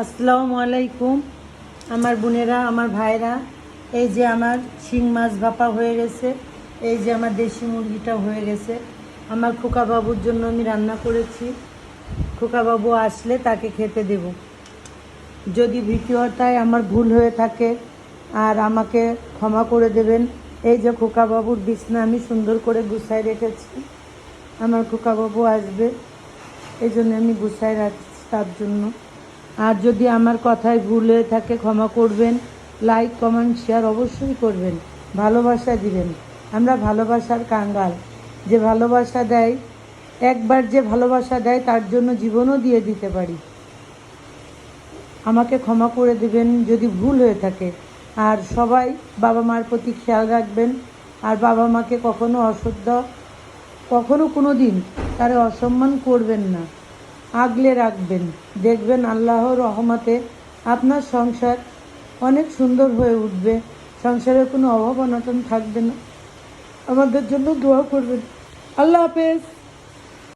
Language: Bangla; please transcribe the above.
আসসালামু আলাইকুম আমার বোনেরা, আমার ভাইরা। এই যে আমার শিং মাছ ভাপা হয়ে গেছে, এই যে আমার দেশি মুরগিটা হয়ে গেছে। আমার খোকা বাবুর জন্য আমি রান্না করেছি। খোকা বাবু আসলে তাকে খেতে দেব। যদি ভিডিওটায় আমার ভুল হয়ে থাকে আর আমাকে ক্ষমা করে দেবেন। এই যে খোকা বাবুর বিছনা আমি সুন্দর করে গুছাই রেখেছি। আমার খোকা বাবু আসবে, এই জন্য আমি গুছাই রাখছি তার জন্য। আর যদি আমার কথায় ভুল হয়ে থাকে ক্ষমা করবেন। লাইক কমেন্ট শেয়ার অবশ্যই করবেন, ভালোবাসা দিবেন। আমরা ভালোবাসার কাঙ্গাল। যে ভালোবাসা দেয়, একবার যে ভালোবাসা দেয় তার জন্য জীবনও দিয়ে দিতে পারি। আমাকে ক্ষমা করে দেবেন যদি ভুল হয়ে থাকে। আর সবাই বাবা মার প্রতি খেয়াল রাখবেন। আর বাবা মাকে কখনো কোনো দিন তারা অসম্মান করবেন না, আগলে রাখবেন। দেখবেন আল্লাহর রহমতে আপনার সংসার অনেক সুন্দর হয়ে উঠবে। সংসারে কোনো অভাব অনটন থাকবে না। আমাদের জন্য দোয়া করবেন। আল্লাহ হাফেজ।